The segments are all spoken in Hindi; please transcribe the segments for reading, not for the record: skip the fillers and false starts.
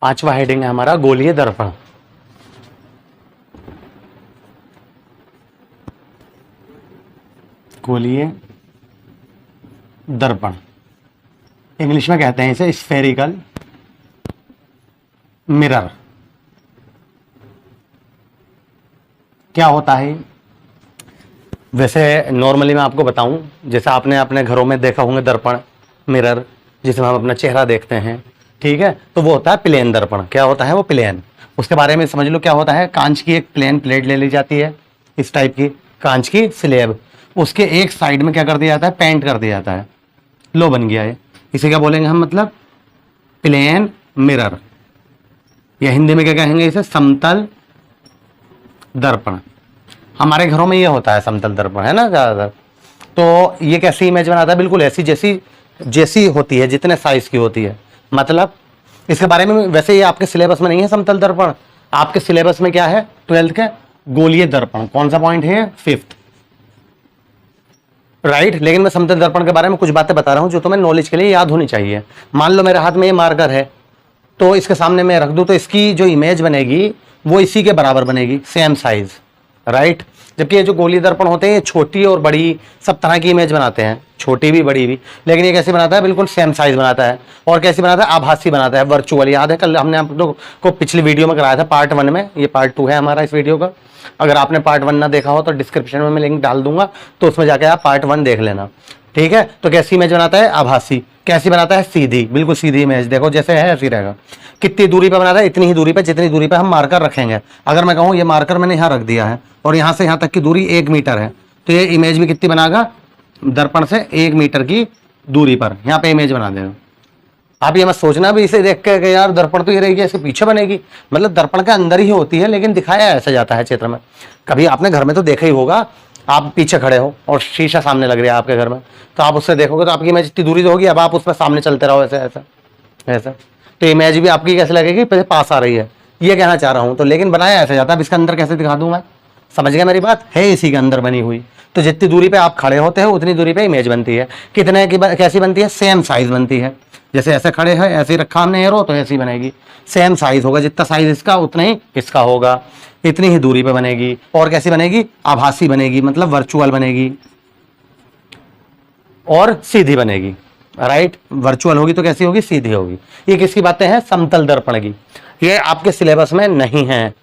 पांचवा हेडिंग है हमारा गोलीय दर्पण। गोलीय दर्पण, इंग्लिश में कहते हैं इसे स्फेरिकल मिरर। क्या होता है? वैसे नॉर्मली मैं आपको बताऊं, जैसे आपने अपने घरों में देखा होंगे दर्पण, मिरर, जिसमें हम अपना चेहरा देखते हैं, ठीक है, तो वो होता है प्लेन दर्पण। क्या होता है वो? प्लेन। उसके बारे में समझ लो क्या होता है। कांच की एक प्लेन प्लेट ले ली जाती है, इस टाइप की कांच की स्लेब, उसके एक साइड में क्या कर दिया जाता है? पेंट कर दिया जाता है। लो बन गया है। इसे क्या बोलेंगे हम? मतलब प्लेन मिरर, या हिंदी में क्या कहेंगे इसे? समतल दर्पण। हमारे घरों में ये होता है समतल दर्पण, है ना ज्यादातर। तो ये कैसी इमेज बनाता है? बिल्कुल ऐसी जैसी जैसी होती है, जितने साइज की होती है। मतलब इसके बारे में वैसे ये आपके सिलेबस में नहीं है समतल दर्पण। आपके सिलेबस में क्या है? 12th के गोलीय दर्पण। कौन सा पॉइंट है? 5th, right. लेकिन मैं समतल दर्पण के बारे में कुछ बातें बता रहा हूं जो तुम्हें नॉलेज के लिए याद होनी चाहिए। मान लो मेरे हाथ में ये मार्कर है, तो इसके सामने मैं रख दूं तो इसकी जो इमेज बनेगी वो इसी के बराबर बनेगी, सेम साइज, राइट। जबकि ये जो गोलीय दर्पण होते हैं ये छोटी और बड़ी सब तरह की इमेज बनाते हैं, छोटी भी बड़ी भी। लेकिन ये कैसे बनाता है? बिल्कुल सेम साइज बनाता है। और कैसे बनाता है? आभासी बनाता है, वर्चुअल। याद है कल हमने आप लोग को पिछली वीडियो में कराया था, पार्ट 1 में। ये पार्ट 2 है हमारा इस वीडियो का। अगर आपने पार्ट 1 ना देखा हो तो डिस्क्रिप्शन में मैं लिंक डाल दूंगा, तो उसमें जाकर आप पार्ट 1 देख लेना, ठीक है। तो कैसी इमेज बनाता है? आभासी। कैसी बनाता है? सीधी, बिल्कुल सीधी इमेज। देखो जैसे है ऐसी रहेगा। कितनी दूरी पे बनाता है? इतनी ही दूरी पे जितनी दूरी पे हम मार्कर रखेंगे। अगर मैं कहूँ ये मार्कर मैंने यहाँ रख दिया है और यहाँ से यहाँ तक की दूरी 1 मीटर है, तो ये इमेज भी कितनी बनाएगा? दर्पण से 1 मीटर की दूरी पर यहाँ पे इमेज बना देगा। आप ये मत सोचना भी इसे देख के यार दर्पण तो ये रहेगी इसके पीछे बनेगी। मतलब दर्पण के अंदर ही होती है, लेकिन दिखाया ऐसा जाता है चित्र में। कभी आपने घर में तो देखा ही होगा, आप पीछे खड़े हो और शीशा सामने लग रहा है आपके घर में, तो आप उससे देखोगे तो आपकी इमेज इतनी दूरी तो होगी। अब आप उसमें सामने चलते रहो ऐसे ऐसा ऐसा, तो इमेज भी आपकी कैसे लगेगी? पहले पास आ रही है, ये कहना चाह रहा हूँ। तो लेकिन बनाया ऐसा जाता है। अब इसके अंदर कैसे दिखा दूं मैं? समझ गया मेरी बात? है इसी के अंदर बनी हुई। तो जितनी दूरी पे आप खड़े होते हो उतनी दूरी पे इमेज बनती है। कितने की कैसी बनती है? सेम साइज बनती है। जैसे ऐसे खड़े हैं, ऐसे रखा हमने एरो, तो ऐसी बनेगी। सेम साइज होगा, जितना साइज इसका उतना ही इसका होगा, इतनी ही दूरी पे बनेगी। और कैसी बनेगी? आभासी बनेगी, मतलब वर्चुअल बनेगी और सीधी बनेगी, राइट। वर्चुअल होगी तो कैसी होगी? सीधी होगी। ये किसकी बातें हैं? समतल दर्पण की। ये आपके सिलेबस में नहीं है,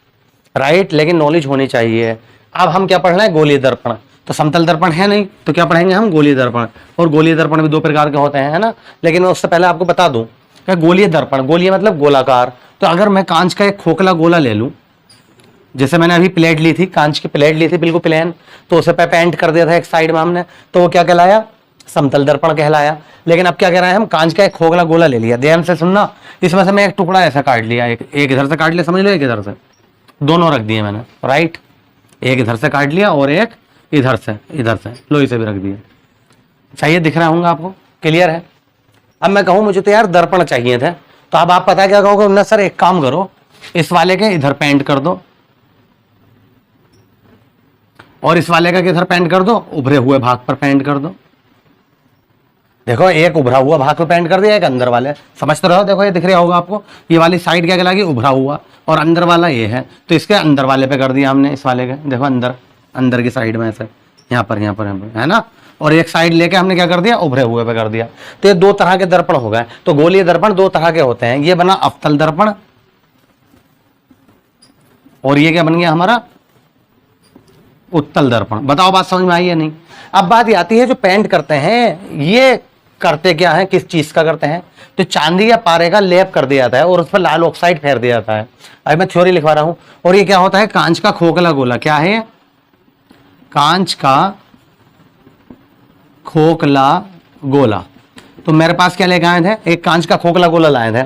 राइट, लेकिन नॉलेज होनी चाहिए। अब हम क्या पढ़ रहे हैं? गोलीय दर्पण। तो समतल दर्पण है नहीं, तो क्या पढ़ेंगे हम? गोलीय दर्पण। और गोलीय दर्पण भी 2 प्रकार के होते हैं, है ना। लेकिन मैं उससे पहले आपको बता दूं कि गोलीय दर्पण, गोलीय मतलब गोलाकार। तो अगर मैं कांच का एक खोखला गोला ले लूं, जैसे मैंने अभी प्लेट ली थी, कांच की प्लेट ली थी बिल्कुल प्लेन, तो उसे पे पेंट कर दिया था एक साइड में हमने, तो वो क्या कहलाया? समतल दर्पण कहलाया। लेकिन अब क्या कह रहे हैं हम? कांच का एक खोखला गोला ले लिया। ध्यान से सुनना, इसमें से मैं एक टुकड़ा ऐसा काट लिया, एक इधर से काट लिया, समझ लो, एक इधर से, दोनों रख दिए मैंने, राइट। एक इधर से काट लिया और एक इधर से लो इसे भी रख दिया। सही है? दिख रहा होगा आपको? क्लियर है? अब मैं कहूँ मुझे तो यार दर्पण चाहिए थे, तो अब आप पता क्या कहोगे? ना सर एक काम करो, इस वाले के इधर पेंट कर दो और इस वाले का किधर पेंट कर दो? उभरे हुए भाग पर पेंट कर दो। देखो एक उभरा हुआ भाग पर पेंट कर दिया, एक अंदर वाले, समझते रहो। देखो ये दिख रहा होगा आपको, ये वाली साइड क्या कहलाएगी? उभरा हुआ, और अंदर वाला ये है, तो इसके अंदर वाले पे कर दिया हमने, इस वाले के। देखो अंदर की साइड में ऐसे यहाँ पर है ना। और एक साइड लेके हमने क्या कर दिया? उभरे हुए पे कर दिया। तो ये 2 तरह के दर्पण हो गए। तो गोलीय दर्पण 2 तरह के होते हैं। ये बना अवतल दर्पण, और ये क्या बन गया हमारा? उत्तल दर्पण। बताओ बात समझ में आई है नहीं? अब बात ये आती है जो पेंट करते हैं, ये करते क्या है? किस चीज का करते हैं? तो चांदी या पारे का लेप कर दिया जाता है और उस पर लाल ऑक्साइड फेर दिया जाता है। अभी मैं थ्योरी लिखवा रहा हूं। और ये क्या होता है? कांच का खोखला गोला। क्या है? कांच का खोखला गोला। तो मेरे पास क्या लेके आए थे? एक कांच का खोखला गोला लाए थे।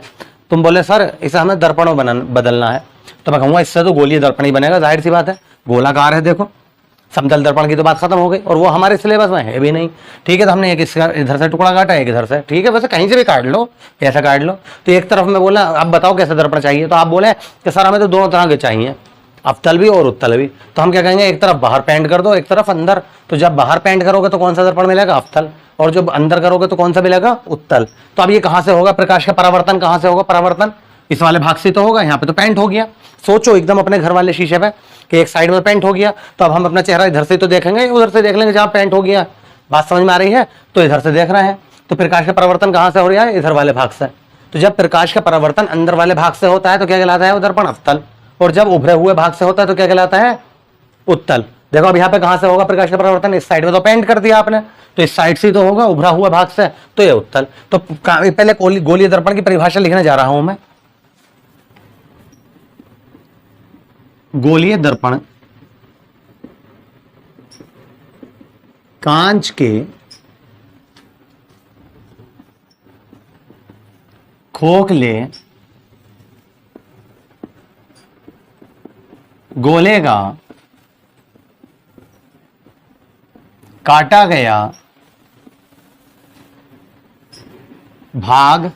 तुम बोले सर इसे हमें दर्पण बदलना है, तो मैं कहूंगा इससे तो गोलीय दर्पण ही बनेगा, जाहिर सी बात है, गोलाकार है। देखो समतल दर्पण की तो बात खत्म हो गई, और वो हमारे सिलेबस में है भी नहीं, ठीक है। तो हमने एक इधर से टुकड़ा काटा, एक इधर से, ठीक है। वैसे कहीं से भी काट लो, ऐसा काट लो। तो एक तरफ में बोला अब बताओ कैसे दर्पण चाहिए, तो आप बोले कि सर हमें तो दोनों तरह के चाहिए, अवतल भी और उत्तल भी। तो हम क्या कहेंगे? एक तरफ बाहर पेंट कर दो, एक तरफ अंदर। तो जब बाहर पेंट करोगे तो कौन सा दर्पण मिलेगा? अवतल। और जब अंदर करोगे तो कौन सा मिलेगा? उत्तल। तो अब ये कहां से होगा? प्रकाश का परावर्तन कहां से होगा? परावर्तन इस वाले भाग से तो होगा, यहाँ पे तो पेंट हो गया। सोचो एकदम अपने घर वाले शीशे पे कि एक साइड में पेंट हो गया, तो अब हम अपना चेहरा इधर से तो देखेंगे, उधर से देख लेंगे जहाँ पेंट हो गया। बात समझ में आ रही है? तो इधर से देख रहे हैं, तो प्रकाश का परावर्तन कहाँ से हो रहा है? इधर वाले भाग से। तो जब प्रकाश का परावर्तन अंदर वाले भाग से होता है तो क्या कहलाता है? वो दर्पण अवतल। और जब उभरे हुए भाग से होता है तो क्या कहलाता है? उत्तल। देखो अब यहाँ पे कहां से होगा प्रकाश का परावर्तन? इस साइड में तो पेंट कर दिया आपने, तो इस साइड से तो होगा, उभरा हुआ भाग से, तो ये उत्तल। तो पहले गोलीय दर्पण की परिभाषा लिखने जा रहा हूं मैं। गोलीय दर्पण कांच के खोखले गोले का काटा गया भाग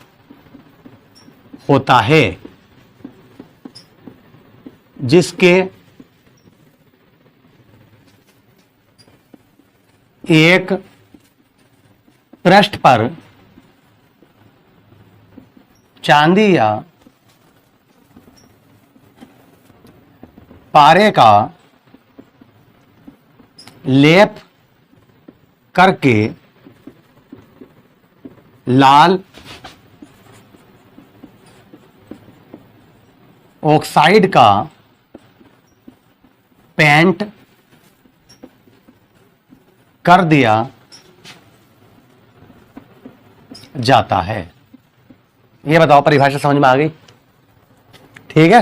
होता है, जिसके एक पृष्ठ पर चांदी या पारे का लेप करके लाल ऑक्साइड का पेंट कर दिया जाता है। ये बताओ परिभाषा समझ में आ गई? ठीक है,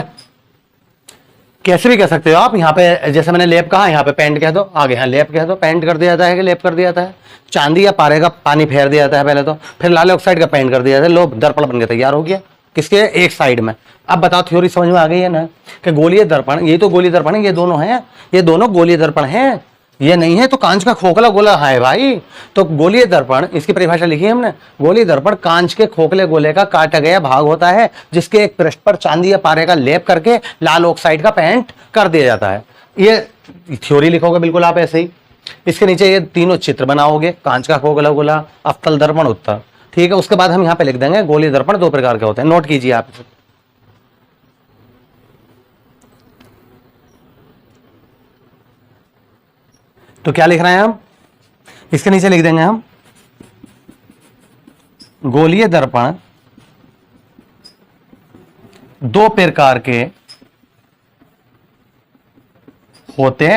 कैसे भी कह सकते हो आप। यहाँ पे जैसे मैंने लेप कहा, यहाँ पे पेंट कह दो, आगे यहाँ लेप कह दो, पेंट कर दिया जाता है कि लेप कर दिया जाता है। चांदी या पारे का पानी फेर दिया जाता है पहले तो, फिर लाल ऑक्साइड का पेंट कर दिया जाता है, लो दर्पण बन के तैयार हो गया। किसके? एक साइड में। अब बताओ थ्योरी समझ में आ गई है ना कि गोलीय दर्पण, ये तो गोलीय दर्पण है, ये दोनों हैं, ये दोनों गोलीय दर्पण हैं। ये नहीं है तो कांच का खोखला गोला है भाई। तो गोलीय दर्पण, इसकी परिभाषा लिखी है हमने। गोलीय दर्पण कांच के खोखले गोले का काटा गया भाग होता है, जिसके एक पृष्ठ पर चांदी या पारे का लेप करके लाल ऑक्साइड का पेंट कर दिया जाता है। ये थ्योरी लिखोगे बिल्कुल आप ऐसे ही। इसके नीचे ये तीनों चित्र बनाओगे, कांच का खोखला गोला, अवतल दर्पण, उत्तल। ठीक है, उसके बाद हम यहाँ पे लिख देंगे गोलीय दर्पण दो प्रकार के होते हैं। नोट कीजिए आप। तो क्या लिख रहे हैं हम? इसके नीचे लिख देंगे हम गोलीय दर्पण दो प्रकार के होते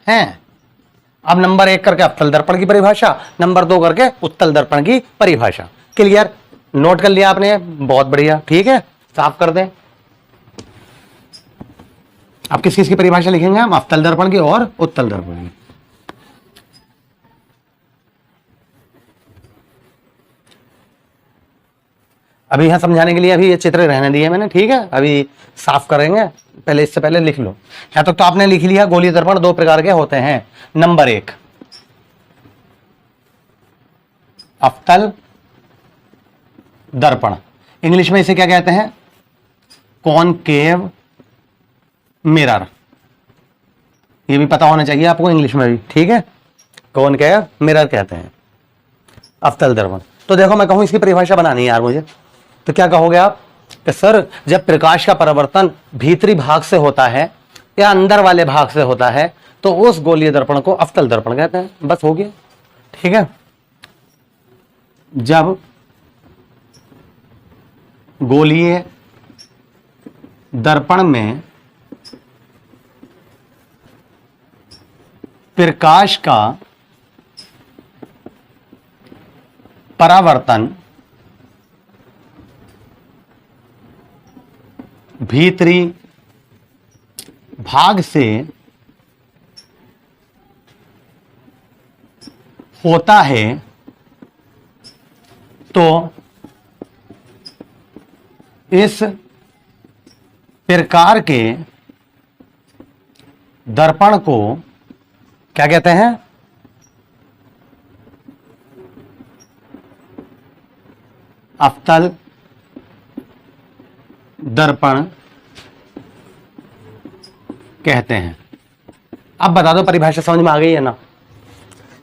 हैं। अब नंबर 1 करके अवतल दर्पण की परिभाषा, नंबर 2 करके उत्तल दर्पण की परिभाषा। क्लियर? नोट कर लिया आपने? बहुत बढ़िया। ठीक है, साफ कर दें। अब किस किस की परिभाषा लिखेंगे हम? अवतल दर्पण की और उत्तल दर्पण की। अभी यहां समझाने के लिए अभी ये चित्र रहने दिए मैंने। ठीक है, अभी साफ करेंगे, पहले इससे पहले लिख लो। यहां तक तो आपने लिख लिया गोलीय दर्पण दो प्रकार के होते हैं। नंबर 1 अवतल दर्पण, इंग्लिश में इसे क्या कहते हैं? Concave mirror. ये भी पता होना चाहिए आपको इंग्लिश में भी। ठीक है, कॉनकेव मिरर कहते हैं अवतल दर्पण। तो देखो मैं कहूं इसकी परिभाषा बनानी है यार मुझे, तो क्या कहोगे आप कि सर जब प्रकाश का परावर्तन भीतरी भाग से होता है या अंदर वाले भाग से होता है तो उस गोलीय दर्पण को अवतल दर्पण कहते हैं। बस हो गया। ठीक है, जब गोलीय दर्पण में प्रकाश का परावर्तन भीतरी भाग से होता है तो इस प्रकार के दर्पण को क्या कहते हैं? अवतल दर्पण कहते हैं। अब बता दो परिभाषा समझ में आ गई है ना?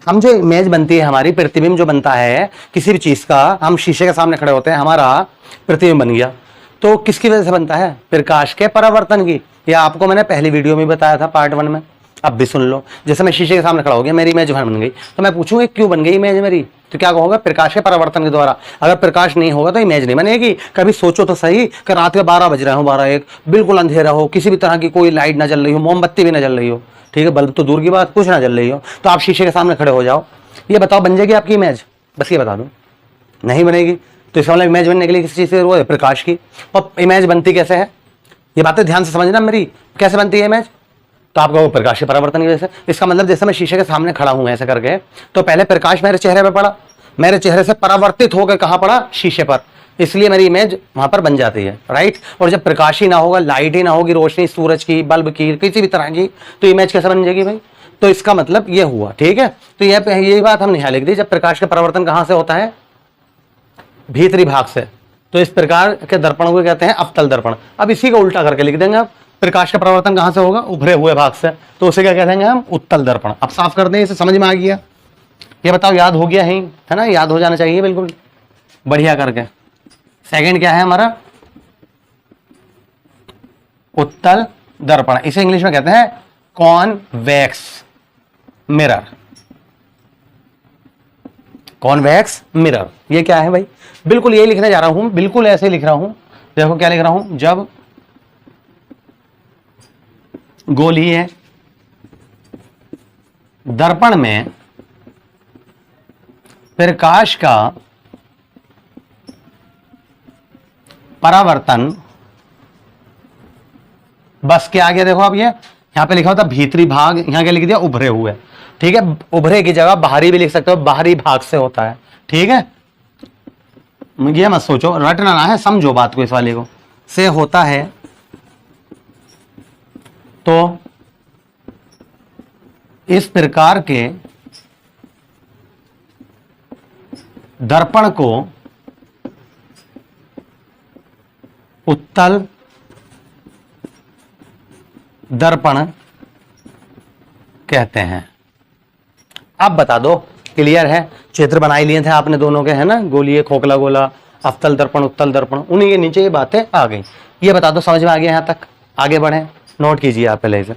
हम जो इमेज बनती है हमारी, प्रतिबिंब जो बनता है किसी भी चीज का, हम शीशे के सामने खड़े होते हैं, हमारा प्रतिबिंब बन गया। तो किसकी वजह से बनता है? प्रकाश के परावर्तन की। या आपको मैंने पहली वीडियो में बताया था पार्ट 1 में, अब भी सुन लो। जैसे मैं शीशे के सामने खड़ा हो गया, मेरी इमेज बन गई, तो मैं पूछूंगा क्यों बन गई इमेज मेरी, तो क्या कहोगे? प्रकाश के परावर्तन के द्वारा। अगर प्रकाश नहीं होगा तो इमेज नहीं बनेगी। कभी सोचो तो सही कि रात के 12 बज रहे हो, 12-1, बिल्कुल अंधेरा हो, किसी भी तरह की कोई लाइट ना जल रही हो, मोमबत्ती भी ना जल रही हो, ठीक है, बल्ब तो दूर की बात, कुछ ना जल रही हो, तो आप शीशे के सामने खड़े हो जाओ, ये बताओ बन जाएगी आपकी इमेज? बस ये बता दो, नहीं बनेगी। तो इसका मतलब इमेज बनने के लिए किसी चीज से जरूरत है? प्रकाश की। और इमेज बनती कैसे है, ये बातें ध्यान से समझना मेरी, कैसे बनती है इमेज? तो आपको प्रकाश के परावर्तन की वजह से। इसका मतलब जैसे मैं शीशे के सामने खड़ा हूं ऐसे करके, तो पहले प्रकाश मेरे चेहरे पे पड़ा, मेरे चेहरे से परावर्तित होकर कहां पड़ा? शीशे पर, इसलिए मेरी इमेज वहां पर बन जाती है, राइट। और जब प्रकाश ही ना होगा, लाइट ही ना होगी, रोशनी सूरज की, बल्ब की, किसी भी तरह की, तो इमेज कैसे बन जाएगी भाई? तो इसका मतलब ये हुआ, ठीक है। तो यही बात हमने यहां लिख दी, जब प्रकाश का परावर्तन कहां से होता है? भीतरी भाग से। तो इस प्रकार के दर्पण को कहते हैं अवतल दर्पण। अब इसी को उल्टा करके लिख देंगे, अब प्रकाश का परावर्तन कहां से होगा? उभरे हुए भाग से, तो उसे क्या कह देंगे हम? उत्तल दर्पण। अब साफ कर दें, इसे समझ में आ गया? ये बताओ याद हो गया है ना? याद हो जाना चाहिए बिल्कुल बढ़िया करके। सेकंड क्या है हमारा? उत्तल दर्पण। इसे इंग्लिश में कहते हैं कॉन्वेक्स मिरर। कॉन्वेक्स मिरर, ये क्या है भाई? बिल्कुल यही लिखने जा रहा हूं, बिल्कुल ऐसे लिख रहा हूं। देखो क्या लिख रहा हूं, जब गोलीय दर्पण में प्रकाश का परावर्तन, बस क्या आ गया देखो, अब ये यहां पे लिखा होता भीतरी भाग, यहां क्या लिख दिया? उभरे हुए, ठीक है। उभरे की जगह बाहरी भी लिख सकते हो, बाहरी भाग से होता है, ठीक है। ये मत सोचो, रटना ना है, समझो बात को, इस वाले को, से होता है। तो इस प्रकार के दर्पण को उत्तल दर्पण कहते हैं। अब बता दो, क्लियर है? चित्र बना ही लिए थे आपने दोनों के, है ना? गोलीय, खोखला गोला, अवतल दर्पण, उत्तल दर्पण, उन्हीं के नीचे ये बातें आ गई। ये बता दो समझ में आ गया? यहां तक आगे बढ़े, नोट कीजिए आप पहले इसे।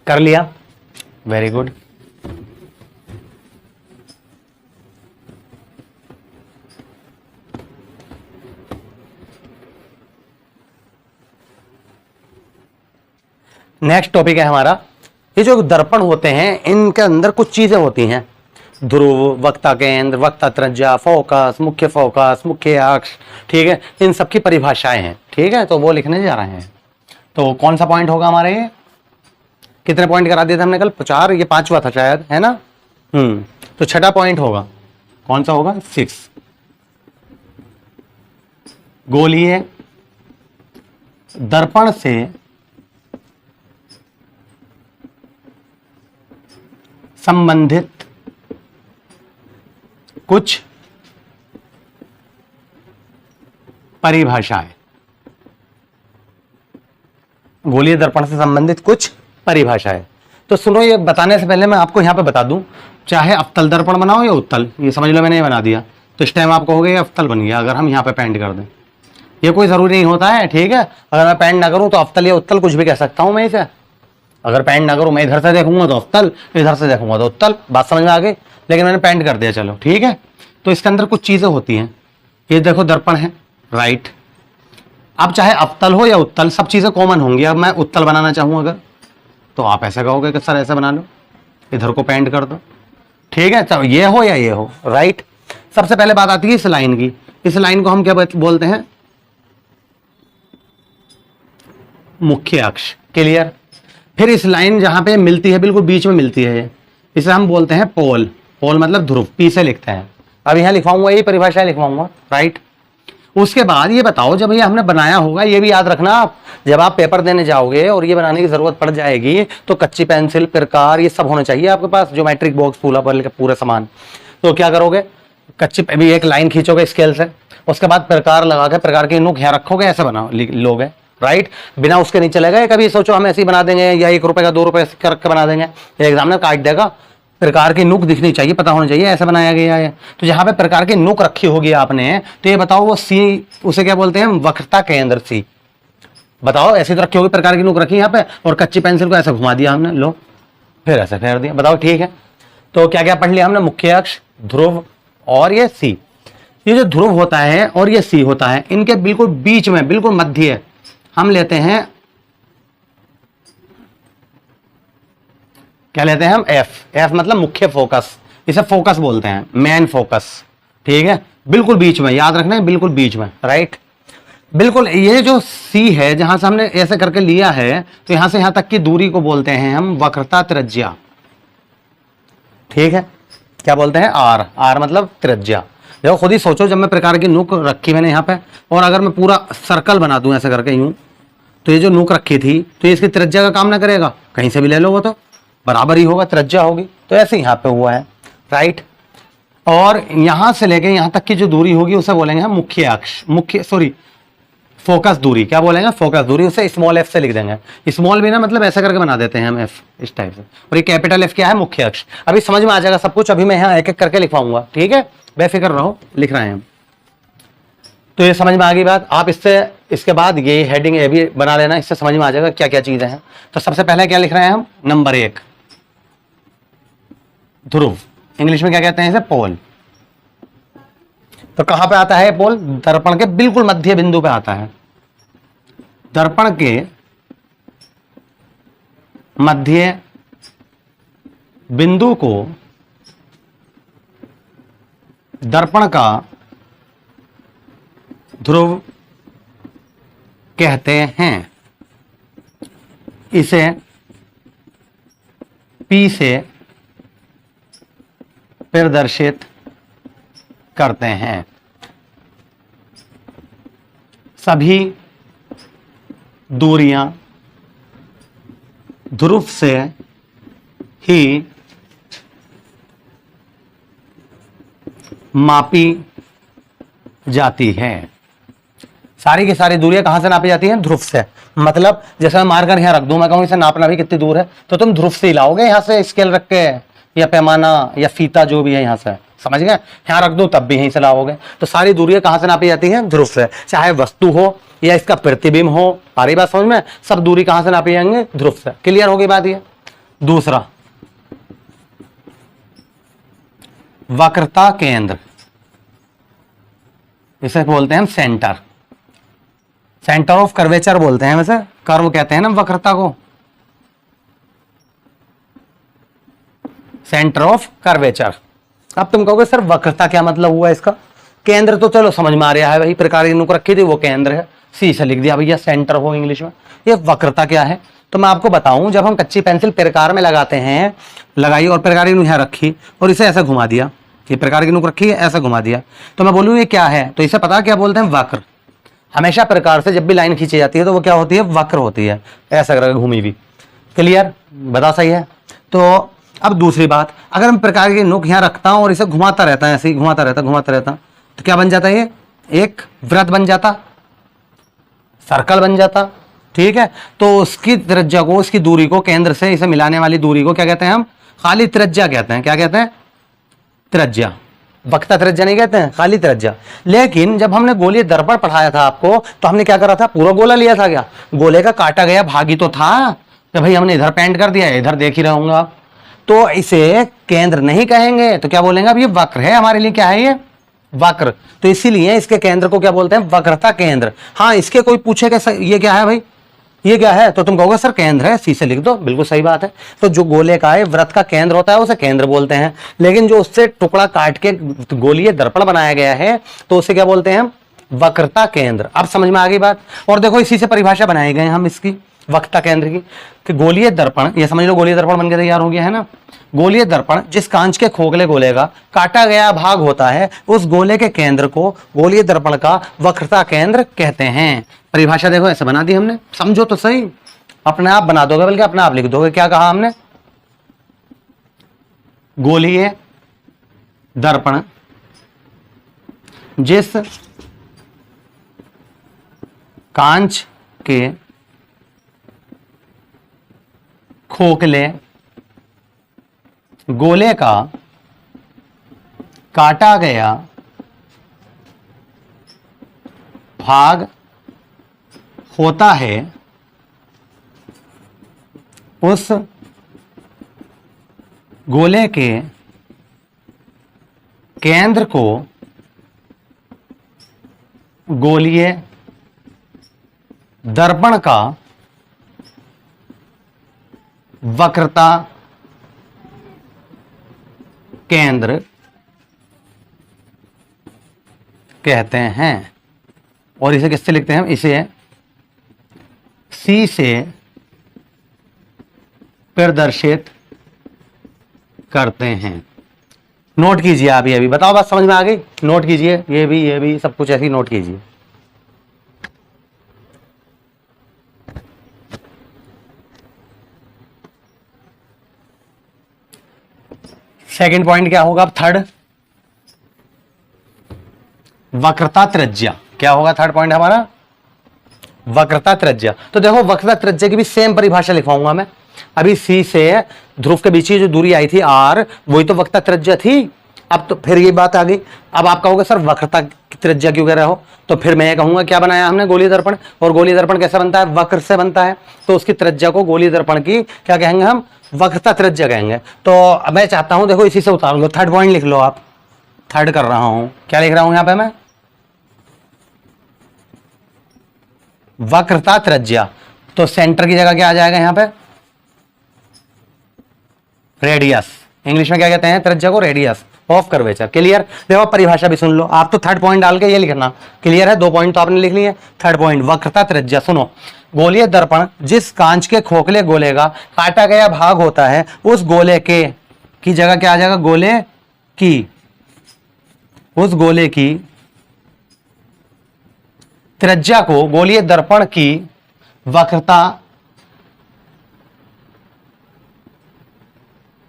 कर लिया? Very good. नेक्स्ट टॉपिक है हमारा, ये जो दर्पण होते हैं इनके अंदर कुछ चीजें होती हैं, ध्रुव, वक्ता केंद्र, वक्ता त्रिज्या, फोकस, मुख्य अक्ष, ठीक है। इन सब की परिभाषाएं हैं, ठीक है, तो वो लिखने जा रहे हैं। तो कौन सा पॉइंट होगा हमारे? ये कितने पॉइंट करा दिए थे हमने कल? 4, ये 5वां था शायद, है ना? तो छठा पॉइंट होगा, कौन सा होगा? 6। गोलीय दर्पण से संबंधित कुछ परिभाषाएं। गोलीय दर्पण से संबंधित कुछ परिभाषाएं। तो सुनो, ये बताने से पहले मैं आपको यहां पे बता दूं, चाहे अवतल दर्पण बनाओ या उत्तल, ये समझ लो मैंने ये बना दिया, तो इस टाइम आप कहोगे ये अवतल बन गया अगर हम यहां पे पेंट कर दें। ये कोई जरूरी नहीं होता है, ठीक है। अगर मैं पेंट ना करूं तो अवतल या उत्तल कुछ भी कह सकता हूं मैं इसे। अगर पेंट ना करूं, मैं इधर से देखूंगा तो अवतल, इधर से देखूंगा तो उत्तल। बात समझ में आ गई? लेकिन मैंने पेंट कर दिया, चलो ठीक है। तो इसके अंदर कुछ चीजें होती हैं। ये देखो दर्पण है, राइट। अब चाहे अवतल हो या उत्तल, सब चीजें कॉमन होंगी। अब मैं उत्तल बनाना चाहूं अगर, तो आप ऐसा कहोगे कि सर ऐसे बना लो, इधर को पेंट कर दो, ठीक है। तो ये हो या ये हो, राइट। सबसे पहले बात आती है इस लाइन की। इस लाइन को हम क्या बोलते हैं? मुख्य अक्ष, क्लियर। फिर इस लाइन जहां पे मिलती है, बिल्कुल बीच में मिलती है, इसे हम बोलते हैं पोल। पोल मतलब ध्रुव, पी से लिखते हैं। अब यहां लिखवाऊंगा, यही परिभाषा लिखवाऊंगा, राइट। उसके बाद ये बताओ, जब ये हमने बनाया होगा, ये भी याद रखना आप, जब आप पेपर देने जाओगे और ये बनाने की जरूरत पड़ जाएगी, तो कच्ची पेंसिल, प्रकार, ये सब होना चाहिए आपके पास, ज्योमेट्रिक बॉक्स, पूरा सामान। तो क्या करोगे? कच्ची भी एक लाइन खींचोगे स्केल से, उसके बाद प्रकार लगा के प्रकार की नुक यहाँ रखोगे, ऐसे बनाओ लोगे, राइट, बिना उसके नहीं चलेगा। ये कभी सोचो हम ऐसे ही बना देंगे या 1 रुपए का 2 रुपए करके बना देंगे, एग्जामिनर काट देगा। प्रकार की नुक दिखनी चाहिए, पता होना चाहिए ऐसा बनाया गया है। तो जहां पे प्रकार की नुक रखी होगी आपने, तो ये बताओ वो सी, उसे क्या बोलते हैं? वक्रता केंद्र सी। बताओ, ऐसी तो रखी होगी, प्रकार की नुक रखी यहाँ पे और कच्ची पेंसिल को ऐसा घुमा दिया हमने, लो फिर ऐसा फेर दिया। बताओ ठीक है। तो क्या क्या पढ़ लिया हमने? मुख्य अक्ष, ध्रुव और ये सी। ये जो ध्रुव होता है और ये सी होता है, इनके बिल्कुल बीच में, बिल्कुल मध्य हम लेते हैं, क्या लेते हैं हम? एफ। एफ मतलब मुख्य फोकस, इसे फोकस बोलते हैं, मेन फोकस। ठीक है, बिल्कुल बीच में, याद रखना है, बिल्कुल बीच में, राइट। बिल्कुल ये जो सी है, जहां से हमने ऐसे करके लिया है, तो यहां से यहां तक की दूरी को बोलते हैं हम वक्रता त्रिज्या। ठीक है, क्या बोलते हैं? आर। आर मतलब त्रिज्या। देखो खुद ही सोचो, जब मैं प्रकार की नुक रखी मैंने यहाँ पे, और अगर मैं पूरा सर्कल बना दूं ऐसे करके यूं, तो ये जो नुक रखी थी, तो ये इसकी त्रिज्या का काम ना करेगा? कहीं से भी ले लो, वो तो बराबर ही होगा, त्रिज्या होगी। तो ऐसे यहाँ पे हुआ है, राइट। और यहां से लेके यहां तक की जो दूरी होगी उसे बोलेंगे हम मुख्य अक्ष, मुख्य सॉरी फोकस दूरी। क्या बोलेंगे? फोकस दूरी। उसे स्मॉल एफ से लिख देंगे। स्मॉल भी ना मतलब ऐसा करके बना देते हैं हम, एफ इस टाइप से। और ये कैपिटल एफ क्या है? मुख्य अक्ष। अभी समझ में आ जाएगा सब कुछ, अभी मैं यहाँ एक एक करके लिखवाऊंगा, ठीक है, बेफिक्र रहो, लिख रहे हैं हम। तो ये समझ में आ गई बात। आप इससे, इसके बाद ये हेडिंग ए भी बना लेना, इससे समझ में आ जाएगा क्या क्या चीजें हैं। तो सबसे पहले क्या लिख रहे हैं हम? नंबर 1 ध्रुव। इंग्लिश में क्या कहते हैं इसे? पोल। तो कहां पे आता है पोल? दर्पण के बिल्कुल मध्य बिंदु पे आता है। दर्पण के मध्य बिंदु को दर्पण का ध्रुव कहते हैं। इसे P से प्रदर्शित करते हैं। सभी दूरियां ध्रुव से ही मापी जाती है। सारी की सारी दूरियां कहां से नापी जाती हैं? ध्रुव से। मतलब जैसे मैं मारकर यहां रख दूं, मैं कहूं इसे नापना भी कितनी दूर है, तो तुम ध्रुव से ही लाओगे, यहां से स्केल रख के या पैमाना या फीता जो भी है यहां से, समझ गए? यहां रख दो तब भी यहीं से लाओगे। तो सारी दूरियां कहां से नापी जाती हैं? ध्रुव से। चाहे वस्तु हो या इसका प्रतिबिंब हो, सारी बात समझ में? सब दूरी कहां से नापी जाएंगे? ध्रुव से। क्लियर होगी बात ये? दूसरा, वक्रता केंद्र, इसे बोलते हैं हम सेंटर। सेंटर ऑफ कर्वेचर बोलते हैं, वैसे कर्व कहते हैं ना वक्रता को, सेंटर ऑफ कर्वेचर। अब तुम कहोगे सर वक्रता क्या मतलब हुआ इसका? केंद्र तो चलो समझ में आ रहा है भाई, प्रकार की नुक रखी थी वो केंद्र है, सी से लिख दिया भैया, सेंटर हो इंग्लिश में। ये वक्रता क्या है? तो मैं आपको बताऊं, जब हम कच्ची पेंसिल प्रकार में लगाते हैं, लगाई और प्रकार की नुक यहां रखी और इसे ऐसा घुमा दिया, ये प्रकार की नुक रखी है, ऐसा घुमा दिया, तो मैं बोलूं ये क्या है? तो इसे पता क्या बोलते हैं? वक्र। हमेशा प्रकार से जब भी लाइन खींची जाती है तो वो क्या होती है? वक्र होती है, ऐसा करके घूमी भी। क्लियर? बता सही है? तो अब दूसरी बात, अगर हम प्रकार की नुक यहां रखता हूं और इसे घुमाता रहता है, ऐसे ही घुमाता रहता, तो क्या बन जाता है? ये एक वृत्त बन जाता, सर्कल बन जाता। ठीक है, तो उसकी त्रिज्या को, उसकी दूरी को, केंद्र से इसे मिलाने वाली दूरी को क्या कहते हैं हम? खाली त्रिज्या कहते हैं। क्या कहते हैं? त्रिज्या। वक्रता त्रिज्या नहीं कहते हैं, खाली त्रिज्या। लेकिन जब हमने गोलीय दर्पण पढ़ाया था आपको, तो हमने क्या करा था? पूरा गोला लिया था क्या? गोले का काटा गया भाग ही तो था, तो भाई हमने इधर पेंट कर दिया, इधर देख ही रहूंगा, तो इसे केंद्र नहीं कहेंगे, तो क्या बोलेंगे? अब ये वक्र है हमारे लिए। क्या है ये? वक्र। तो इसीलिए इसके केंद्र को क्या बोलते हैं? वक्रता केंद्र। हाँ, इसके कोई पूछे कि ये क्या है भाई, ये क्या है, तो तुम कहोगे सर केंद्र है, सी से लिख दो, बिल्कुल सही बात है। तो जो गोले का है, वृत्त का केंद्र होता है, उसे केंद्र बोलते हैं। लेकिन जो उससे टुकड़ा काट के गोलीय दर्पण बनाया गया है, तो उसे क्या बोलते हैं हम? वक्रता केंद्र। अब समझ में आ गई बात? और देखो इसी से परिभाषा बनाए गए हम इसकी, वक्रता केंद्र की, कि गोलीय दर्पण, ये समझ लो गोलीय दर्पण बनकर तैयार हो गया है ना। गोलीय दर्पण जिस कांच के खोखले गोले का काटा गया भाग होता है, उस गोले के केंद्र को गोलीय दर्पण का वक्रता केंद्र कहते हैं। परिभाषा देखो ऐसे बना दी हमने, समझो तो सही, अपने आप बना दोगे, बल्कि अपने आप लिख दोगे। क्या कहा हमने? गोलीय दर्पण जिस कांच के खोखले गोले का काटा गया भाग होता है उस गोले के केंद्र को गोलीय दर्पण का वक्रता केंद्र कहते हैं। और इसे किससे लिखते हैं हम? इसे सी से प्रदर्शित करते हैं। नोट कीजिए आप ये भी, बताओ बात समझ में आ गई? नोट कीजिए, ये भी सब कुछ ऐसे ही नोट कीजिए। सेकंड पॉइंट क्या होगा अब? थर्ड, वक्रता त्रिज्या। क्या होगा थर्ड पॉइंट हमारा? वक्रता त्रिज्या। तो देखो वक्रता त्रिज्या की भी सेम परिभाषा लिखवाऊंगा मैं। अभी सी से ध्रुव के बीच की जो दूरी आई थी आर, वही तो वक्रता त्रिज्या थी। अब तो फिर ये बात आ गई। अब आप कहोगे सर वक्रता की त्रिज्या क्यों कह रहे हो? तो फिर मैं ये कहूंगा क्या बनाया हमने? गोलीय दर्पण। और गोलीय दर्पण कैसे बनता है? वक्र से बनता है। तो उसकी त्रिज्या को गोलीय दर्पण की क्या कहेंगे हम? वक्रता त्रिज्या कहेंगे। तो मैं चाहता हूं देखो इसी से उतार लो, थर्ड पॉइंट लिख लो आप। थर्ड कर रहा हूं, क्या लिख रहा हूं यहां पे मैं? वक्रता त्रिज्या। तो सेंटर की जगह क्या आ जाएगा यहां पे? रेडियस। इंग्लिश में क्या कहते हैं त्रिज्या को? Radius of curvature. क्लियर? देखो परिभाषा भी सुन लो आप। तो थर्ड पॉइंट डाल के ये लिखना। क्लियर है? 2 पॉइंट तो आपने लिख लिए। थर्ड पॉइंट वक्रता त्रिज्या। सुनो, गोलीय दर्पण जिस कांच के खोखले गोले का काटा गया भाग होता है, उस गोले के की जगह क्या आ जाएगा? गोले की। उस गोले की त्रिज्या को गोलीय दर्पण की वक्रता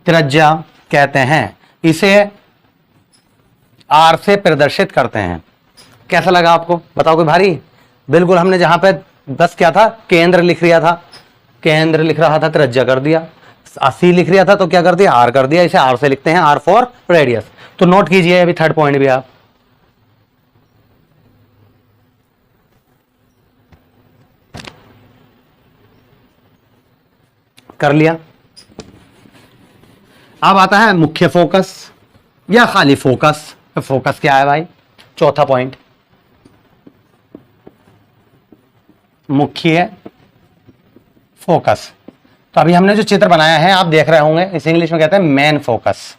त्रिज्या कहते हैं। इसे आर से प्रदर्शित करते हैं। कैसा लगा आपको? बताओ कोई भारी? बिल्कुल, हमने जहां पे बस क्या था, केंद्र लिख लिया था, केंद्र लिख रहा था, त्रिज्या कर दिया। सी लिख रहा था तो क्या कर दिया? आर कर दिया। इसे आर से लिखते हैं, आर फॉर रेडियस। तो नोट कीजिए अभी थर्ड पॉइंट भी आप। कर लिया। अब आता है मुख्य फोकस या खाली फोकस। फोकस क्या है भाई? चौथा पॉइंट, मुख्य फोकस। तो अभी हमने जो चित्र बनाया है आप देख रहे होंगे, इसे इंग्लिश में कहते हैं मेन फोकस।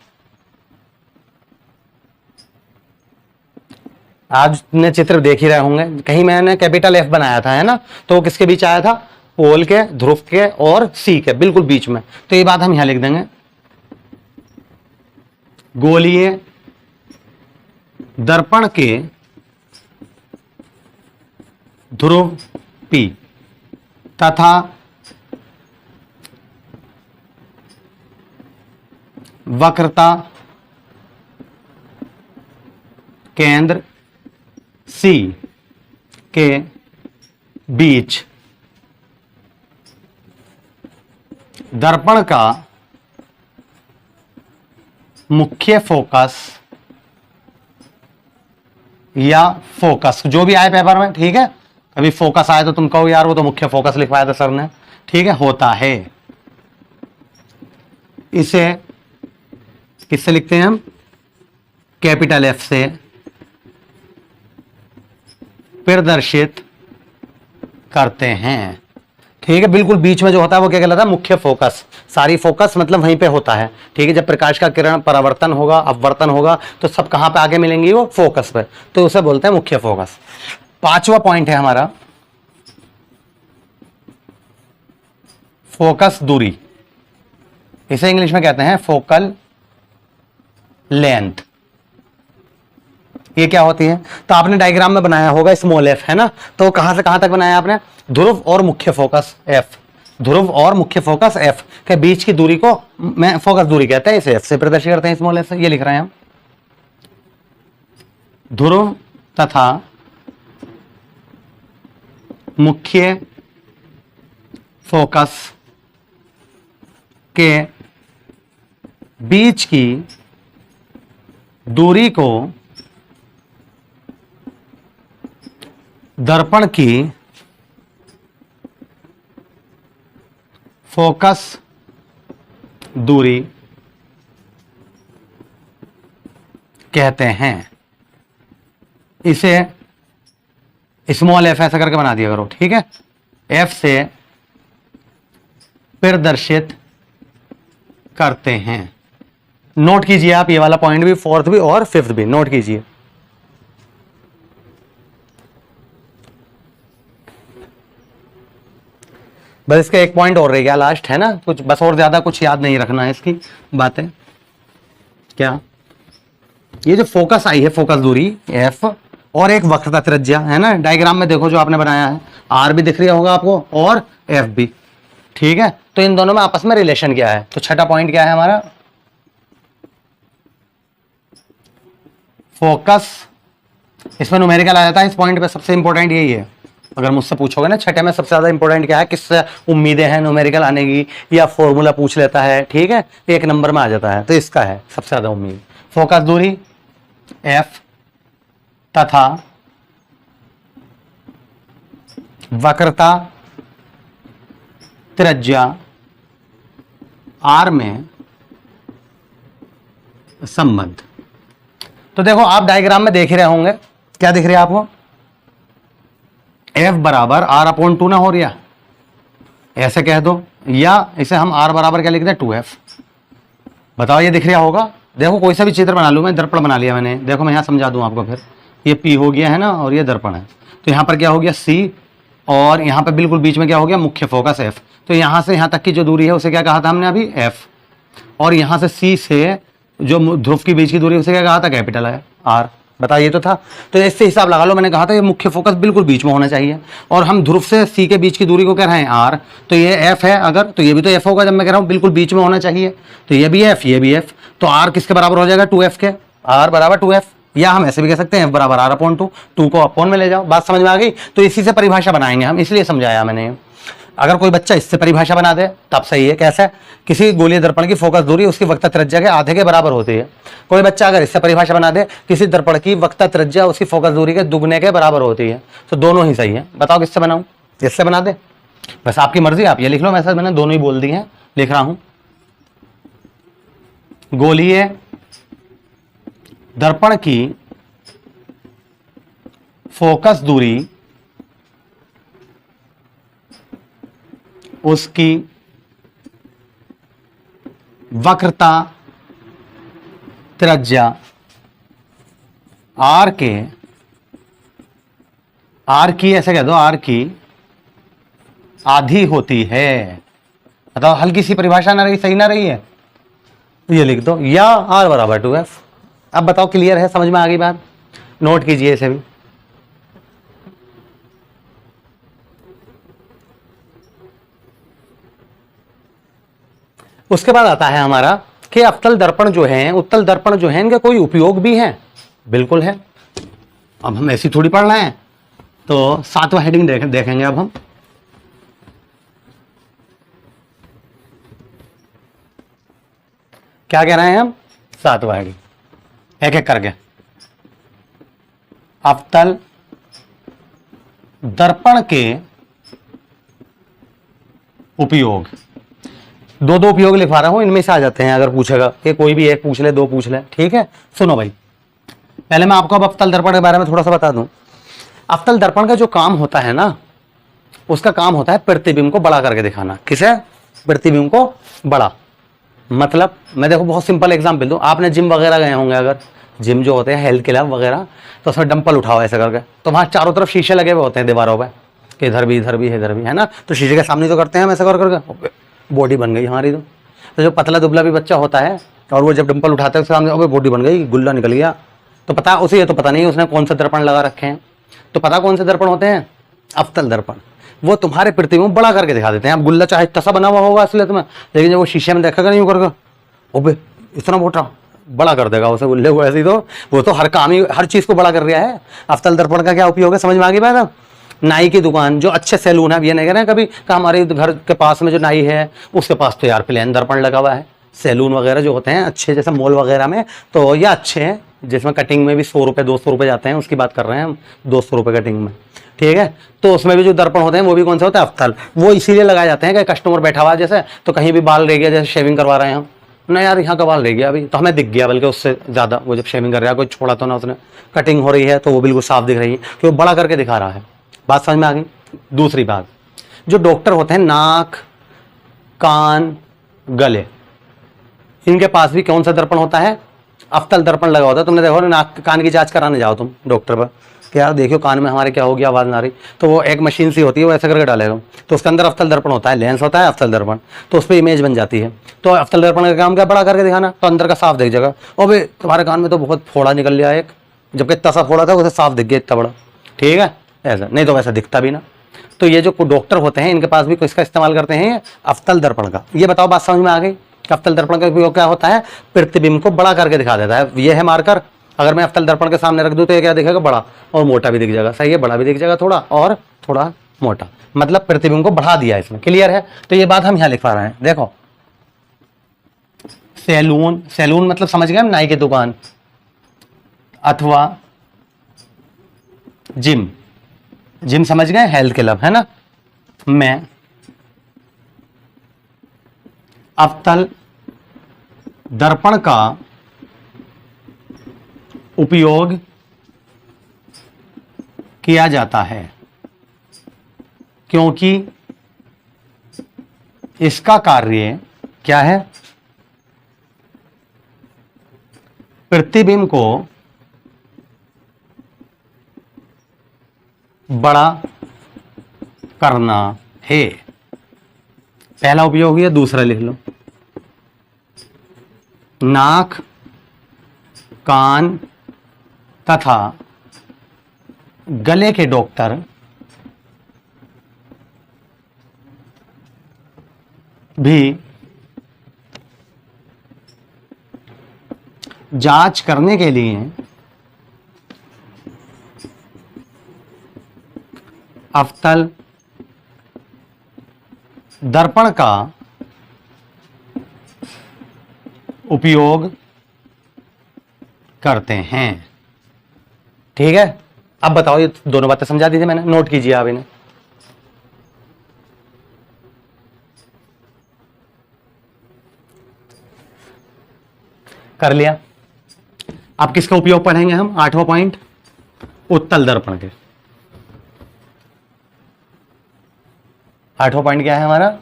आज ने चित्र देख ही रहे होंगे, कहीं मैंने कैपिटल एफ बनाया था, है ना? तो किसके बीच आया था? पोल के, ध्रुव के और सी के बिल्कुल बीच में। तो ये बात हम यहां लिख देंगे, गोलीय दर्पण के ध्रुव पी तथा वक्रता केंद्र सी के बीच दर्पण का मुख्य फोकस या फोकस, जो भी आए पेपर में, ठीक है? कभी फोकस आए तो तुम कहो यार वो तो मुख्य फोकस लिखवाया था सर ने, ठीक है? होता है। इसे किससे लिखते हैं हम? कैपिटल एफ से प्रदर्शित करते हैं, ठीक है? बिल्कुल बीच में जो होता है वो क्या कहलाता है? मुख्य फोकस। सारी फोकस मतलब वहीं पे होता है, ठीक है? जब प्रकाश का किरण परावर्तन होगा, अपवर्तन होगा, तो सब कहां पे आगे मिलेंगी? वो फोकस पे। तो उसे बोलते हैं मुख्य फोकस। पांचवा पॉइंट है हमारा फोकस दूरी। इसे इंग्लिश में कहते हैं फोकल लेंथ। ये क्या होती है? तो आपने डायग्राम में बनाया होगा स्मॉल एफ, है ना? तो कहां से कहां तक बनाया आपने? ध्रुव और मुख्य फोकस एफ। ध्रुव और मुख्य फोकस एफ के बीच की दूरी को मैं फोकस दूरी कहते हैं। इसे एफ से प्रदर्शित करते हैं, स्मॉल एफ से। ये लिख रहे हैं हम, ध्रुव तथा मुख्य फोकस के बीच की दूरी को दर्पण की फोकस दूरी कहते हैं। इसे स्मॉल एफ ऐसा करके बना दिया करो, ठीक है। एफ से प्रदर्शित करते हैं। नोट कीजिए आप ये वाला पॉइंट भी, फोर्थ भी और फिफ्थ भी नोट कीजिए। बस इसका एक पॉइंट और रह गया लास्ट, है ना, कुछ बस, और ज्यादा कुछ याद नहीं रखना है इसकी बातें। क्या ये जो फोकस आई है, फोकस दूरी एफ, और एक वक्रता त्रिज्या है ना, डायग्राम में देखो जो आपने बनाया है, आर भी दिख रहा होगा आपको और एफ भी, ठीक है। तो इन दोनों में आपस में रिलेशन क्या है? तो छठा पॉइंट क्या है हमारा? फोकस, इसमें न्यूमेरिकल आ जाता है। इस पॉइंट पे सबसे इंपॉर्टेंट यही है। अगर मुझसे पूछोगे ना छठे में सबसे ज्यादा इंपॉर्टेंट क्या है, किससे उम्मीदें हैं न्यूमेरिकल आने की, या फॉर्मूला पूछ लेता है, ठीक है, एक नंबर में आ जाता है, तो इसका है सबसे ज्यादा उम्मीद। फोकस दूरी एफ तथा वक्रता त्रिज्या आर में संबंध। तो देखो आप डायग्राम में देख ही रहे होंगे, क्या दिख रहा है आपको? एफ बराबर आर अपॉन 2 ना हो रहा, ऐसे कह दो, या इसे हम आर बराबर क्या लिख दें, 2f। बताओ ये दिख रहा होगा? देखो कोई सा भी चित्र बना लूं मैं, दर्पण बना लिया मैंने, देखो मैं यहां समझा दूं आपको। फिर ये P हो गया है ना, और ये दर्पण है, तो यहां पर क्या हो गया C, और यहां पर बिल्कुल बीच में क्या हो गया, मुख्य फोकस F। तो यहां से यहां तक की जो दूरी है उसे क्या कहा था हमने अभी, F, और यहां से C से जो ध्रुव के बीच की दूरी उसे क्या कहा था, कैपिटल है R। बताइए तो था। तो इससे हिसाब लगा लो, मैंने कहा था ये मुख्य फोकस बिल्कुल बीच में होना चाहिए, और हम ध्रुव से C के बीच की दूरी को कह रहे हैं R, तो ये F है अगर, तो ये भी तो F होगा जब मैं कह रहा हूं बिल्कुल बीच में होना चाहिए, तो ये भी F, ये भी F, तो R किसके बराबर हो जाएगा, 2f के, R बराबर 2f, या हम ऐसे भी कह सकते हैं F बराबर R अपॉन 2, 2 को अपॉन में ले जाओ। बात समझ में आ गई? तो इसी से परिभाषा बनाएंगे हम, इसलिए समझाया मैंने। अगर कोई बच्चा इससे परिभाषा बना दे तब सही है। कैसे? किसी गोलीय दर्पण की फोकस दूरी उसकी वक्रता त्रिज्या के आधे के बराबर होती है। कोई बच्चा अगर इससे परिभाषा बना दे, किसी दर्पण की वक्रता त्रिज्या उसकी फोकस दूरी के दुगने के बराबर होती है, तो दोनों ही सही है। बताओ किससे बनाऊं? इससे बना दे, बस आपकी मर्जी, आप ये लिख लो, मैसेज मैंने दोनों ही बोल दी है, लिख रहा हूं। गोलीय दर्पण की फोकस दूरी उसकी वक्रता त्रिज्या आर की ऐसे कह दो, आर की आधी होती है। बताओ हल्की सी परिभाषा ना रही, सही ना रही है, तो ये लिख दो, या आर बराबर 2f। अब बताओ क्लियर है, समझ में आ गई बात? नोट कीजिए इसे भी। उसके बाद आता है हमारा कि अवतल दर्पण जो है, उत्तल दर्पण जो है, इनके कोई उपयोग भी है? बिल्कुल है। अब हम ऐसी थोड़ी पढ़ रहे हैं, तो 7वां हेडिंग देखेंगे अब हम। क्या कह रहे हैं हम? 7वां हेडिंग, एक एक करके। अवतल दर्पण के उपयोग, दो दो उपयोग लिखवा रहा हूं, इनमें से आ जाते हैं अगर पूछेगा, कि कोई भी एक पूछ ले, दो पूछ ले, ठीक है। सुनो भाई, पहले मैं आपको अब अवतल दर्पण के बारे में थोड़ा सा बता दूं। अवतल दर्पण का जो काम होता है ना, उसका काम होता है प्रतिबिंब को बड़ा करके दिखाना। किसे? प्रतिबिंब को बड़ा। मतलब मैं देखो बहुत सिंपल एग्जाम्पल दूं, आपने जिम वगैरह गए होंगे, अगर जिम जो होते हैं हेल्थ क्लब वगैरह, तो उसमें डंपल उठाओ ऐसे करके, तो वहां चारों तरफ शीशे लगे हुए होते हैं दीवारों पे, कि इधर भी इधर भी इधर भी, है ना, तो शीशे के सामने तो करते हैं हम ऐसे कर करके, बॉडी बन गई हमारी। तो जो पतला दुबला भी बच्चा होता है और वो जब डंपल उठाता है उसके सामने, बॉडी बन गई, गुल्ला निकल गया, तो पता उसे ये तो पता नहीं उसने कौन सा दर्पण लगा रखे हैं। तो पता कौन से दर्पण होते हैं? अवतल दर्पण। वो तुम्हारे प्रतिबिंब बड़ा करके दिखा देते हैं। अब गुल्ला चाहे तसा बना हुआ होगा असलियत में, लेकिन जब वो शीशे में देखेगा नहीं करके, ओबे इतना मोटा, बड़ा कर देगा उसे गुल्ले को। ऐसे ही तो वो तो हर काम ही, हर चीज को बड़ा कर रहा है। अवतल दर्पण का क्या उपयोग है, समझ में आ गई बात? नाई की दुकान, जो अच्छे सैलून है, ये नहीं कह रहे हैं कभी कि हमारे घर के पास में जो नाई है उसके पास तो यार प्लेन दर्पण लगा हुआ है। सैलून वगैरह जो होते हैं अच्छे, जैसे मॉल वगैरह में, तो ये अच्छे हैं, जिसमें कटिंग में भी 100 रुपये 200 रुपये जाते हैं, उसकी बात कर रहे हैं हम, 200 रुपये कटिंग में, ठीक है। तो उसमें भी जो दर्पण होते हैं वो भी कौन से होते हैं, अफ्तल। वो इसीलिए लगाए जाते हैं कि कस्टमर बैठा हुआ है जैसे, तो कहीं भी बाल रह गया, जैसे शेविंग करवा रहे हैं हम, ना यार यहाँ का बाल रह गया अभी, तो हमें दिख गया, बल्कि उससे ज़्यादा वो जब शेविंग कर रहा है, कोई छोड़ा तो ना उसने, कटिंग हो रही है तो वो बिल्कुल साफ दिख रही है, कि वो बड़ा करके दिखा रहा है। बात समझ में आ गई। दूसरी बात, जो डॉक्टर होते हैं नाक, कान, गले, इनके पास भी कौन सा दर्पण होता है, अफ्तल दर्पण लगा होता है। तुमने देखो नाक कान की जांच कराने जाओ तुम डॉक्टर पर, कि यार देखियो कान में हमारे क्या हो गया, आवाज़ ना आ रही, तो वो एक मशीन सी होती है, वो ऐसे करके डालेगा, तो उसके अंदर अफ्तल दर्पण होता है, लेंस होता है अफ्तल दर्पण, तो उस पर इमेज बन जाती है। तो अफ्तल दर्पण का काम क्या, बड़ा करके दिखाना, तो अंदर का साफ दिख जाएगा। और भाई तुम्हारे कान में तो बहुत फोड़ा निकल लिया एक, जबकि इतना सा फोड़ा था उसे साफ दिख गया इतना बड़ा, ठीक है, ऐसा नहीं तो वैसा दिखता भी ना। तो ये जो डॉक्टर होते हैं इनके पास भी किसका इस्तेमाल करते हैं, अफ्तल दर्पण का। ये बताओ बात समझ में आ गई। अफ्तल दर्पण का उपयोग क्या होता है, प्रतिबिंब को बड़ा करके दिखा देता है। ये है मार्कर, अगर मैं अफ्तल दर्पण के सामने रख दूं तो ये क्या दिखेगा, बड़ा और मोटा भी दिख जाएगा। सही है, बड़ा भी दिख जाएगा थोड़ा और थोड़ा मोटा, मतलब प्रतिबिंब को बढ़ा दिया इसमें। क्लियर है। तो ये बात हम यहां लिख पा रहे हैं। देखो सैलून, सैलून मतलब समझ गए हम, नाई की दुकान, अथवा जिम, जिम समझ गए, हेल्थ क्लब है ना, में अफ्तल दर्पण का उपयोग किया जाता है, क्योंकि इसका कार्य क्या है, प्रतिबिंब को बड़ा करना है। पहला उपयोग है, दूसरा लिख लो। नाक, कान तथा गले के डॉक्टर भी जांच करने के लिए अफ्तल दर्पण का उपयोग करते हैं। ठीक है, अब बताओ, ये दोनों बातें समझा दी थी मैंने, नोट कीजिए आप इन्हें। कर लिया। अब किसका उपयोग पढ़ेंगे हम, 8वां पॉइंट, उत्तल दर्पण के। 8वां पॉइंट क्या है हमारा,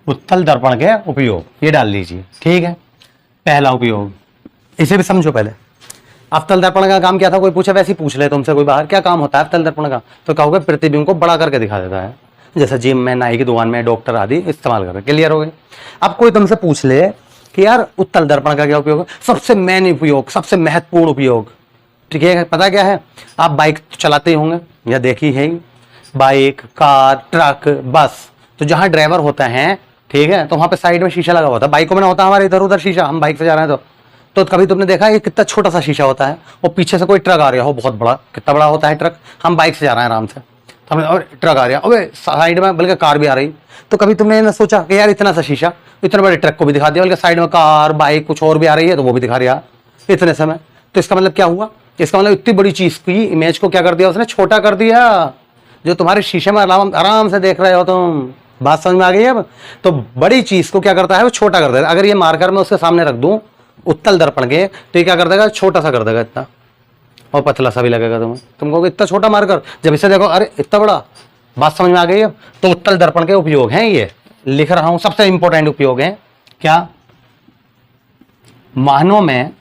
उत्तल दर्पण के उपयोग, ये डाल लीजिए। ठीक है, पहला उपयोग, इसे भी समझो पहले। अवतल दर्पण का काम क्या था, कोई पूछे, वैसे ही पूछ ले तुमसे कोई बाहर, क्या काम होता है अवतल दर्पण का, तो कहोगे प्रतिबिंब को बड़ा करके दिखा देता है, जैसे जिम में, नाई की दुकान में डॉक्टर आदि इस्तेमाल कर रहे। क्लियर हो गई। अब कोई तुमसे पूछ ले कि यार उत्तल दर्पण का क्या उपयोग है, सबसे मेन उपयोग, सबसे महत्वपूर्ण उपयोग, ठीक है, पता क्या है, आप बाइक चलाते ही होंगे या देखी है, बाइक, कार, ट्रक, बस, तो जहां ड्राइवर होता है, ठीक है, तो वहां पे साइड में शीशा लगा होता है। बाइकों में ना होता हमारे इधर उधर शीशा, हम बाइक से जा रहे हैं तो कभी तुमने देखा है कितना छोटा सा शीशा होता है, और पीछे से कोई ट्रक आ रहा हो बहुत बड़ा, कितना बड़ा होता है ट्रक, हम बाइक से जा रहे हैं आराम से, तो हमने और ट्रक आ रहा है, अबे साइड में बल्कि कार भी आ रही, तो कभी तुमने ना सोचा कि यार इतना सा शीशा इतने बड़े ट्रक को भी दिखा दिया, बल्कि साइड में कार, बाइक कुछ और भी आ रही है तो वो भी दिखा रहा इतने समय, तो इसका मतलब क्या हुआ, इसका मतलब इतनी बड़ी चीज की इमेज को क्या कर दिया उसने, छोटा कर दिया, जो तुम्हारे शीशे में आराम से देख रहे हो तुम। बात समझ में आ गई अब। तो बड़ी चीज को क्या करता है, वो छोटा कर देगा। अगर ये मार्कर मैं उसके सामने रख दूं उत्तल दर्पण के, तो ये क्या कर देगा, छोटा सा कर देगा इतना, और पतला सा भी लगेगा तुम्हें, तुम कहोगे इतना छोटा मार्कर, जब इसे देखो अरे इतना बड़ा। बात समझ में आ गई अब। तो उत्तल दर्पण के उपयोग हैं, ये लिख रहा हूं, सबसे इंपॉर्टेंट उपयोग है क्या, वाहनों में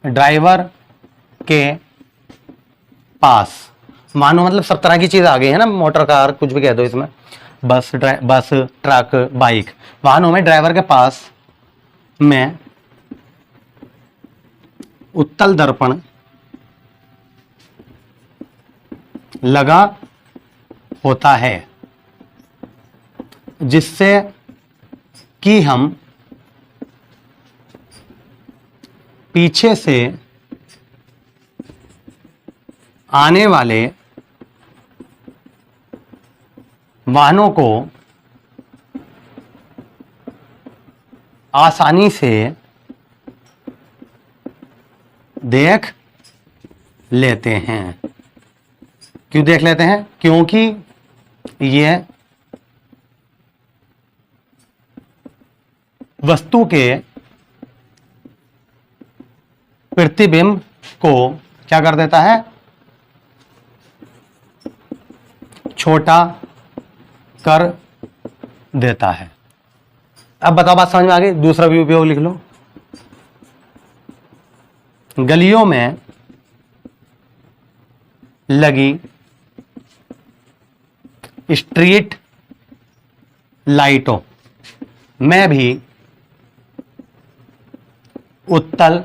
ड्राइवर के पास, मानो मतलब सब तरह की चीज आ गई है ना, मोटर कार कुछ भी कह दो इसमें, बस ट्रक, बाइक, वाहनों में ड्राइवर के पास में उत्तल दर्पण लगा होता है, जिससे कि हम पीछे से आने वाले वाहनों को आसानी से देख लेते हैं। क्यों देख लेते हैं? क्योंकि ये वस्तु के प्रतिबिंब को क्या कर देता है? छोटा कर देता है। अब बताओ, बात समझ में आ गई? दूसरा भी उपयोग लिख लो। गलियों में लगी स्ट्रीट लाइटों में भी उत्तल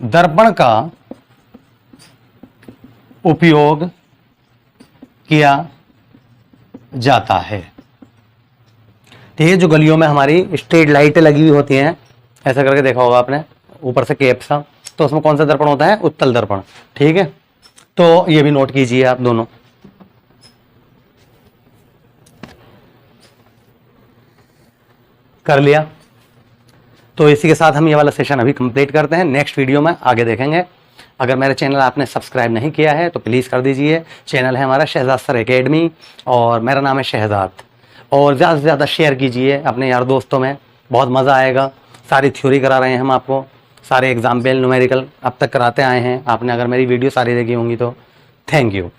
दर्पण का उपयोग किया जाता है। तो ये जो गलियों में हमारी स्ट्रीट लाइटें लगी हुई होती हैं, ऐसा करके देखा होगा आपने, ऊपर से कैप सा, तो उसमें कौन सा दर्पण होता है? उत्तल दर्पण। ठीक है, तो ये भी नोट कीजिए आप दोनों। कर लिया? तो इसी के साथ हम ये वाला सेशन अभी कंप्लीट करते हैं। नेक्स्ट वीडियो में आगे देखेंगे। अगर मेरे चैनल आपने सब्सक्राइब नहीं किया है तो प्लीज़ कर दीजिए। चैनल है हमारा शहजाद सर एकेडमी और मेरा नाम है शहजाद। और ज़्यादा से ज़्यादा शेयर कीजिए अपने यार दोस्तों में, बहुत मज़ा आएगा। सारी थ्योरी करा रहे हैं हम आपको, सारे एग्जाम्पल न्यूमेरिकल अब तक कराते आए हैं। आपने अगर मेरी वीडियो सारी देखी होंगी तो थैंक यू।